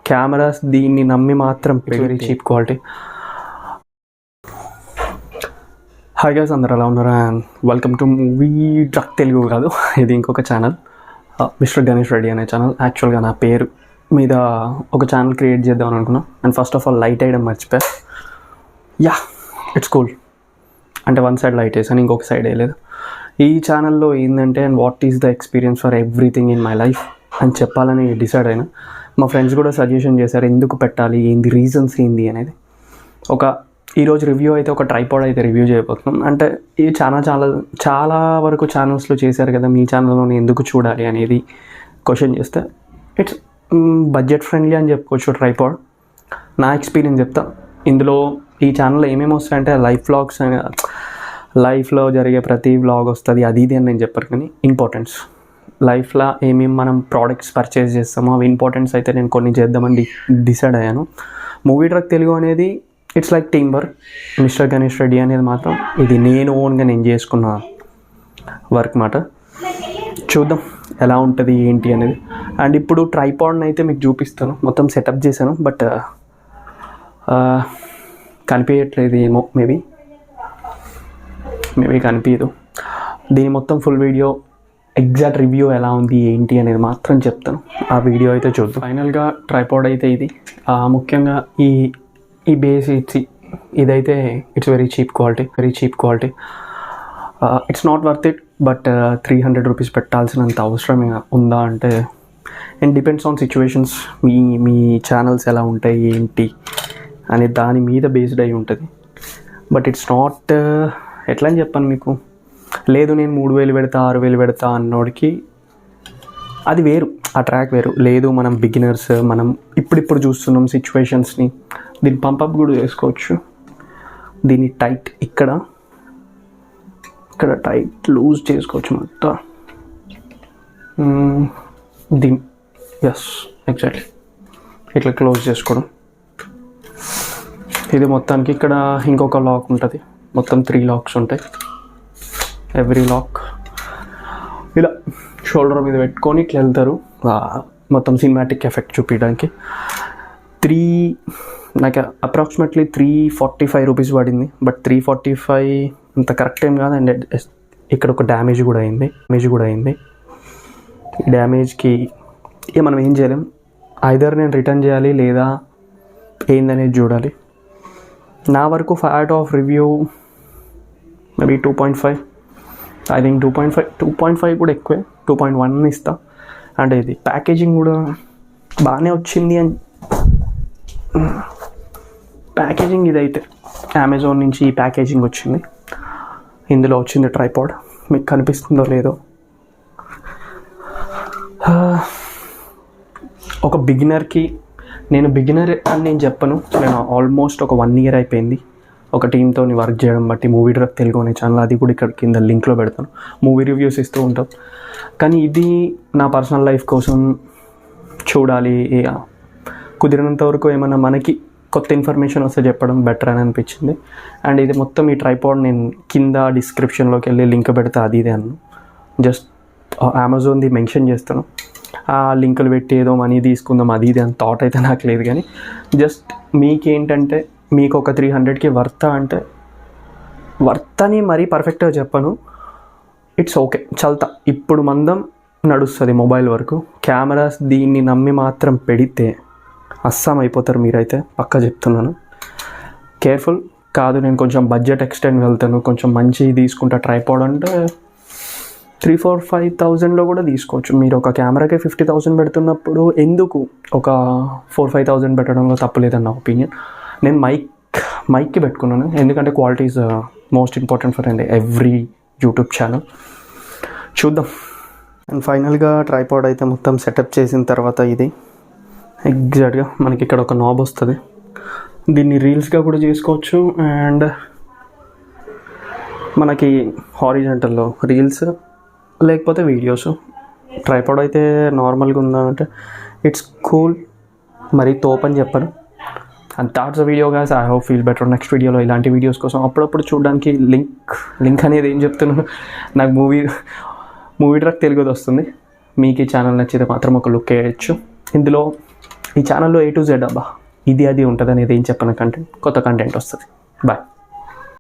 Cameras దీన్ని నమ్మి మాత్రం very cheap quality. Hi guys, అందరు ఎలా ఉన్నారు? And welcome to movie truck Telugu. కాదు, ఇది ఇంకొక ఛానల్, మిస్టర్ గణేష్ రెడ్డి అనే ఛానల్. యాక్చువల్గా నా పేరు మీద ఒక ఛానల్ క్రియేట్ చేద్దామని అనుకున్నాం. And first of all light వేయడం మర్చిపోయా. Yeah, it's cool. అంటే వన్ సైడ్ లైట్ వేసాను, ఇంకొక సైడ్ వేయలేదు. ఈ ఛానల్లో ఏంటంటే and what is the experience for everything in my life అని చెప్పాలని డిసైడ్ అయినా. మా ఫ్రెండ్స్ కూడా సజెషన్ చేశారు ఎందుకు పెట్టాలి, ఏంది రీజన్స్ ఏంది అనేది. ఈరోజు రివ్యూ అయితే ఒక ట్రైపాడ్ అయితే రివ్యూ చేయబోతున్నాం. అంటే ఈ చాలా వరకు ఛానల్స్లో చేశారు కదా, మీ ఛానల్లోనే ఎందుకు చూడాలి అనేది క్వశ్చన్ చేస్తే ఇట్స్ బడ్జెట్ ఫ్రెండ్లీ అని చెప్పుకోవచ్చు ట్రైపాడ్. నా ఎక్స్పీరియన్స్ చెప్తా. ఇందులో ఈ ఛానల్లో ఏమేమి వస్తాయంటే లైఫ్లో జరిగే ప్రతి వ్లాగ్ వస్తుంది, అది ఇది అని నేను చెప్పాను. కానీ ఇంపార్టెన్స్ లైఫ్లో ఏమేమి మనం ప్రోడక్ట్స్ పర్చేస్ చేస్తామో అవి ఇంపార్టెన్స్ అయితే నేను కొన్ని చేద్దామని డిసైడ్ అయ్యాను. మూవీ ట్రక్ తెలుగు అనేది it's like team work. Mister Ganesh Reddy అనేది మాత్రం ఇది నేను ఓన్గా నేను చేసుకున్న వర్క్ మాట. చూద్దాం ఎలా ఉంటుంది ఏంటి అనేది. అండ్ ఇప్పుడు ట్రైపాడ్ని అయితే మీకు చూపిస్తాను. మొత్తం సెటప్ చేశాను, బట్ కనిపించట్లేదు ఏమో, మేబీ కనిపించదు. దీని మొత్తం ఫుల్ వీడియో ఎగ్జాక్ట్ రివ్యూ ఎలా ఉంది ఏంటి అనేది మాత్రం చెప్తాను. ఆ వీడియో అయితే చూద్దాం. ఫైనల్గా ట్రైపాడ్ అయితే ఇది. ముఖ్యంగా ఈ బేస్ ఇదైతే it's very cheap quality. It's not worth it, but 300 rupees పెట్టాల్సినంత అవసరం ఉందా అంటే, అండ్ డిపెండ్స్ ఆన్ సిచ్యువేషన్స్. మీ ఛానల్స్ ఎలా ఉంటాయి ఏంటి అనే దాని మీద బేస్డ్ అయి ఉంటుంది. బట్ ఇట్స్ నాట్ ఎట్లా అని చెప్పాను మీకు. లేదు నేను 3000 పెడతా 6000 పెడతా అన్నోడికి అది వేరు, ఆ ట్రాక్ వేరు. లేదు మనం బిగినర్స్, మనం ఇప్పుడు చూస్తున్నాం సిచ్యువేషన్స్ని, దీన్ని పంపప్ కూడా చేసుకోవచ్చు. దీన్ని టైట్ ఇక్కడ టైట్ లూజ్ చేసుకోవచ్చు మొత్తం. దీన్ని ఎస్ ఎగ్జాక్ట్లీ ఇట్లా క్లోజ్ చేసుకోవడం. ఇది మొత్తానికి ఇక్కడ ఇంకొక లాక్ ఉంటుంది. మొత్తం 3 లాక్స్ ఉంటాయి. ఎవ్రీ లాక్ ఇలా షోల్డర్ మీద పెట్టుకొని ఇట్లా వెళ్తారు. మొత్తం సినిమాటిక్ ఎఫెక్ట్ చూపించడానికి. నాకు అప్రాక్సిమేట్లీ 345 రూపీస్ పడింది. బట్ 345 అంత కరెక్ట్ ఏం కాదు. అండ్ ఇక్కడ ఒక డ్యామేజ్ కూడా అయింది. ఈ డ్యామేజ్కి మనం ఏం చేయలేం. ఐదర్ నేను రిటర్న్ చేయాలి లేదా ఏందనేది చూడాలి. నా వరకు out of review maybe 2.5. I think 2.5 కూడా ఎక్కువే. 2.1 ఇస్తా. అంటే ఇది ప్యాకేజింగ్ కూడా బాగానే వచ్చింది. అని ప్యాకేజింగ్ ఇదైతే అమెజాన్ నుంచి ఈ ప్యాకేజింగ్ వచ్చింది. ఇందులో వచ్చింది ట్రైపాడ్. మీకు కనిపిస్తుందో లేదో. ఒక బిగినర్కి, నేను బిగినర్ అని నేను చెప్పను. నేను ఆల్మోస్ట్ ఒక 1 year అయిపోయింది ఒక టీంతో వర్క్ చేయడం బట్టి. మూవీ ట్రక్ తెలుగు అనే ఛానల్, అది కూడా ఇక్కడ కింద లింక్లో పెడతాను. మూవీ రివ్యూస్ ఇస్తూ ఉంటాం. కానీ ఇది నా పర్సనల్ లైఫ్ కోసం చూడాలి, కుదిరినంత వరకు ఏమైనా మనకి కొత్త ఇన్ఫర్మేషన్ వస్తే చెప్పడం బెటర్ అని అనిపించింది. అండ్ ఇది మొత్తం ఈ ట్రైపాడ్ నేను కింద డిస్క్రిప్షన్లోకి వెళ్ళి లింక్ పెడతా, అది ఇదే అన్ను. జస్ట్ అమెజాన్ది మెన్షన్ చేస్తాను. ఆ లింకులు పెట్టి ఏదో మనీ తీసుకుందాం అది ఇది అని థాట్ అయితే నాకు లేదు. కానీ జస్ట్ మీకేంటంటే, మీకు ఒక 300కి వర్త్ అంటే వర్త్ అని మరీ పర్ఫెక్ట్గా చెప్పను. ఇట్స్ ఓకే, చల్తా. ఇప్పుడు మందం నడుస్తుంది మొబైల్ వరకు. కెమెరాస్ దీన్ని నమ్మి మాత్రం పెడితే అస్సాం అయిపోతారు మీరైతే, పక్కా చెప్తున్నాను. కేర్ఫుల్ కాదు. నేను కొంచెం బడ్జెట్ ఎక్స్టెండ్ వెళ్తాను, కొంచెం మంచి తీసుకుంటా. ట్రైపాడ్ అంటే 3,000-5,000లో కూడా తీసుకోవచ్చు. మీరు ఒక కెమెరాకి 50,000 పెడుతున్నప్పుడు ఎందుకు ఒక 4,000-5,000 పెట్టడంలో తప్పలేదని నా ఒపీనియన్. నేను మైక్కి పెట్టుకున్నాను, ఎందుకంటే quality is most important for every YouTube channel. చూద్దాం. అండ్ ఫైనల్గా ట్రైపాడ్ అయితే మొత్తం సెటప్ చేసిన తర్వాత ఇది ఎగ్జాక్ట్గా మనకి ఇక్కడ ఒక నాబ్ వస్తుంది. దీన్ని రీల్స్గా కూడా చేసుకోవచ్చు. అండ్ మనకి హారిజాంటల్లో రీల్స్ లేకపోతే వీడియోస్. ట్రైపాడ్ అయితే నార్మల్గా ఉందా అంటే ఇట్స్ కూల్, మరీ తోపని చెప్పను. And that's video guys. I hope feel better. Next వీడియోలో ఇలాంటి వీడియోస్ కోసం అప్పుడప్పుడు చూడడానికి లింక్ అనేది ఏం చెప్తున్నాను. నాకు మూవీ ట్రక్ తెలుగుది వస్తుంది. మీకు ఈ ఛానల్ నచ్చితే మాత్రం ఒక లుక్ వేయచ్చు. ఇందులో ఈ ఛానల్లో A to Z అబ్బా ఇది అది ఉంటుంది అనేది ఏం చెప్పిన కంటెంట్ కొత్త కంటెంట్ వస్తుంది. బాయ్.